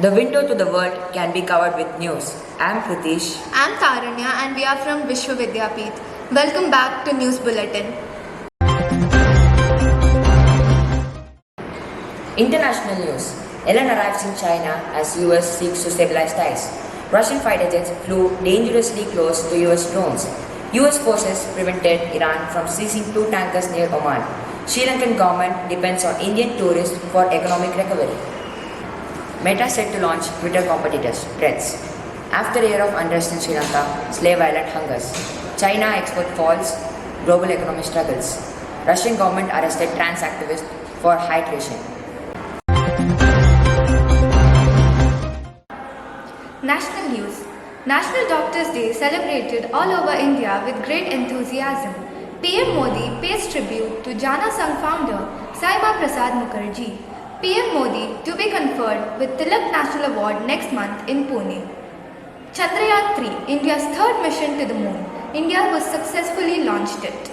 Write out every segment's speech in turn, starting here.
The window to the world can be covered with news. I am Pritish. I'm Taranya and we are from Vishwa Vidyapeeth. Welcome back to News Bulletin. International news. Iran arrives in China as US seeks to stabilize ties. Russian fighter jets flew dangerously close to US drones. US forces prevented Iran from seizing 2 tankers near Oman. Sri Lankan government depends on Indian tourists for economic recovery. Meta set to launch Twitter competitors, Threads. After a year of unrest in Sri Lanka, slave island hungers. China export falls, global economy struggles. Russian government arrested trans activists for hydration. National news. National Doctors' Day celebrated all over India with great enthusiasm. PM Modi pays tribute to Jana Sangh founder Saiba Prasad Mukherjee. PM Modi to be conferred with Tilak National Award next month in Pune. Chandrayaan 3, India's third mission to the moon. India has successfully launched it.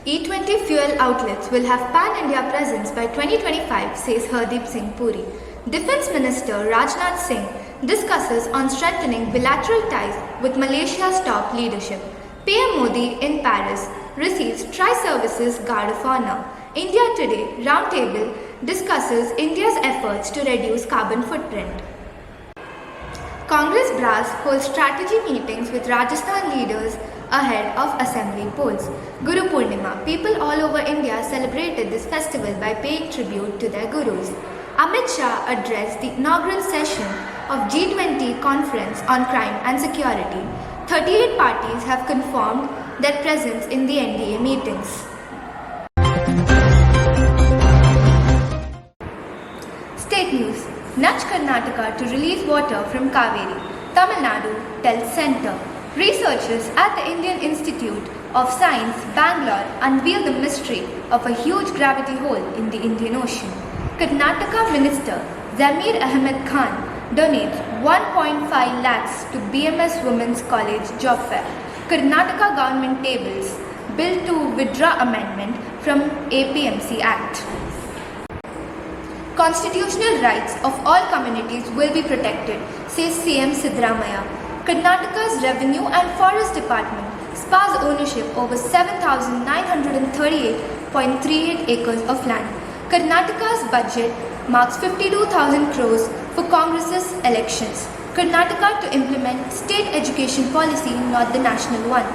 E20 fuel outlets will have pan-India presence by 2025, says Hardeep Singh Puri. Defence Minister Rajnath Singh discusses on strengthening bilateral ties with Malaysia's top leadership. PM Modi in Paris receives Tri-Services Guard of Honour. India Today Roundtable discusses India's efforts to reduce carbon footprint. Congress brass holds strategy meetings with Rajasthan leaders ahead of assembly polls. Guru Purnima. People all over India celebrated this festival by paying tribute to their gurus. Amit Shah addressed the inaugural session of G20 Conference on Crime and Security. 38 parties have confirmed their presence in the NDA meetings. State news. Nudge Karnataka to release water from Kaveri. Tamil Nadu tells Centre. Researchers at the Indian Institute of Science, Bangalore, unveil the mystery of a huge gravity hole in the Indian Ocean. Karnataka Minister Zamir Ahmed Khan donates 1.5 lakhs to BMS Women's College job fair. Karnataka government tables bill to withdraw amendment from APMC Act. Constitutional rights of all communities will be protected, says CM Siddaramaiah. Karnataka's Revenue and Forest Department spars ownership over 7,938.38 acres of land. Karnataka's budget marks 52,000 crores for Congress's elections. Karnataka to implement state education policy, not the national one.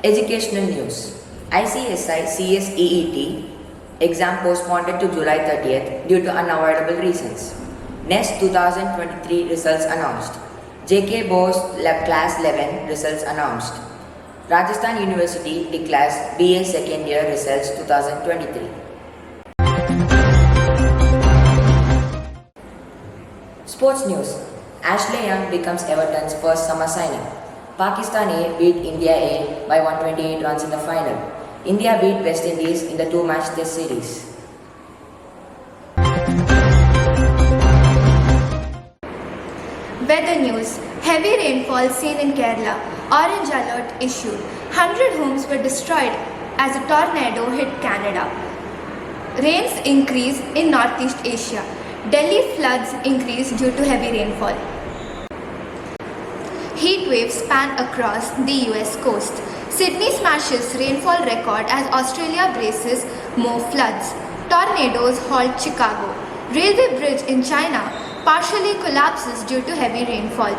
Educational news. ICSI CSEET exam postponed to July 30th due to unavoidable reasons. NEST 2023 results announced. JK Bose Class 11 results announced. Rajasthan University declares BA second year results 2023. Sports news. Ashley Young becomes Everton's first summer signing. Pakistan A beat India A by 128 runs in the final. India beat West Indies in the 2-match test series. Weather news. Heavy rainfall seen in Kerala. Orange alert issued. 100 homes were destroyed as a tornado hit Canada. Rains increase in Northeast Asia. Delhi floods increase due to heavy rainfall. Heat waves span across the US coast. Sydney smashes rainfall record as Australia braces more floods. Tornadoes halt Chicago. Railway bridge in China partially collapses due to heavy rainfall.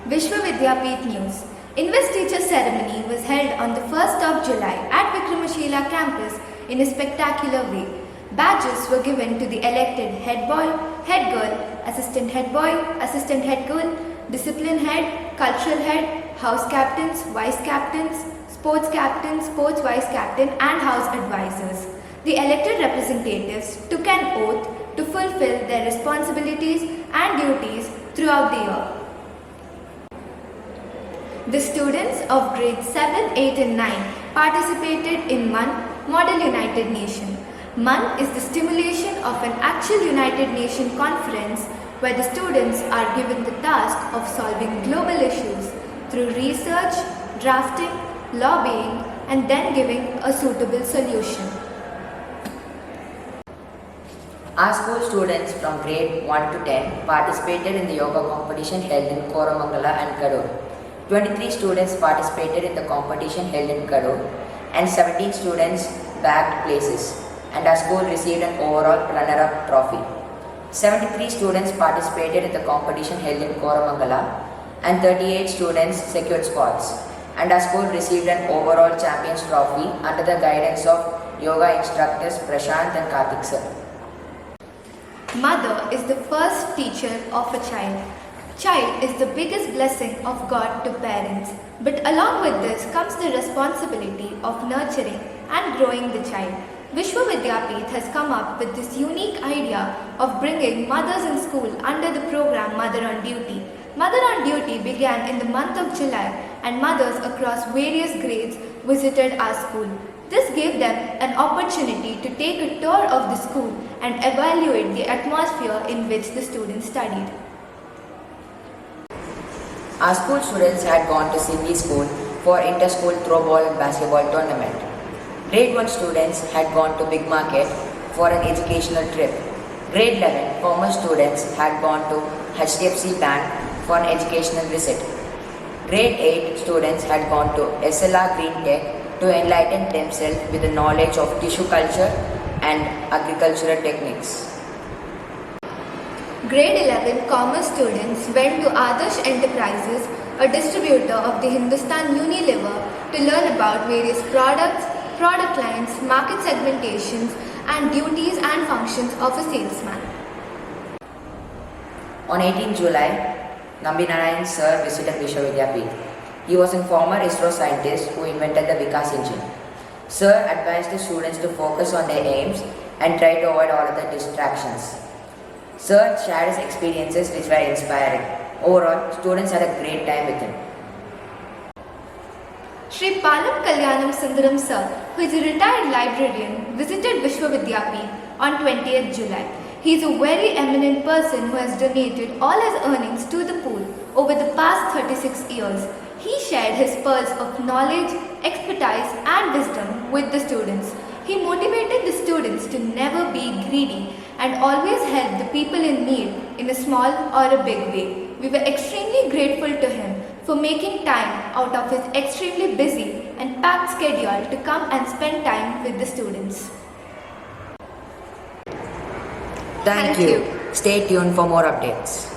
Vishwa Vidyapeeth News. Investiture ceremony was held on the 1st of July at Vikramashila campus in a spectacular way. Badges were given to the elected head boy, head girl, assistant head boy, assistant head girl, discipline head, cultural head, house captains, vice captains, sports vice captain and house advisors. The elected representatives took an oath to fulfill their responsibilities and duties throughout the year. The students of grades 7, 8 and 9 participated in MUN, Model United Nation. MUN is the stimulation of an actual United Nations conference where the students are given the task of solving global issues through research, drafting, lobbying, and then giving a suitable solution. Our school students from grade 1 to 10 participated in the yoga competition held in Koramangala and Kadur. 23 students participated in the competition held in Kadur and 17 students bagged places, and our school received an overall runner-up trophy. 73 students participated in the competition held in Koramangala and 38 students secured spots, and our school received an overall champions trophy under the guidance of yoga instructors Prashant and Karthik sir. Mother is the first teacher of a child. Child is the biggest blessing of God to parents. But along with this comes the responsibility of nurturing and growing the child. Vishwa Vidyapeeth has come up with this unique idea of bringing mothers in school under the program Mother on Duty. Mother on Duty began in the month of July, and mothers across various grades visited our school. This gave them an opportunity to take a tour of the school and evaluate the atmosphere in which the students studied. Our school students had gone to Sydney School for inter-school throwball and basketball tournament. Grade 1 students had gone to Big Market for an educational trip. Grade 11 commerce students had gone to HDFC Bank for an educational visit. Grade 8 students had gone to SLR Green Tech to enlighten themselves with the knowledge of tissue culture and agricultural techniques. Grade 11 commerce students went to Adarsh Enterprises, a distributor of the Hindustan Unilever, to learn about various products, product lines, market segmentations, and duties and functions of a salesman. On 18 July, Nambi Narayan sir visited Vishwa Vidyapeeth. He was a former ISRO scientist who invented the Vikas engine. Sir advised the students to focus on their aims and try to avoid all other distractions. Sir shared his experiences which were inspiring. Overall, students had a great time with him. Shri Palam Kalyanam Sundaram sir, who is a retired librarian, visited Vishwa Vidyapeeth on 20th July. He is a very eminent person who has donated all his earnings to the pool over the past 36 years. He shared his pearls of knowledge, expertise and wisdom with the students. He motivated the students to never be greedy and always help the people in need in a small or a big way. We were extremely grateful to him for making time out of his extremely busy and packed schedule to come and spend time with the students. Thank you. Stay tuned for more updates.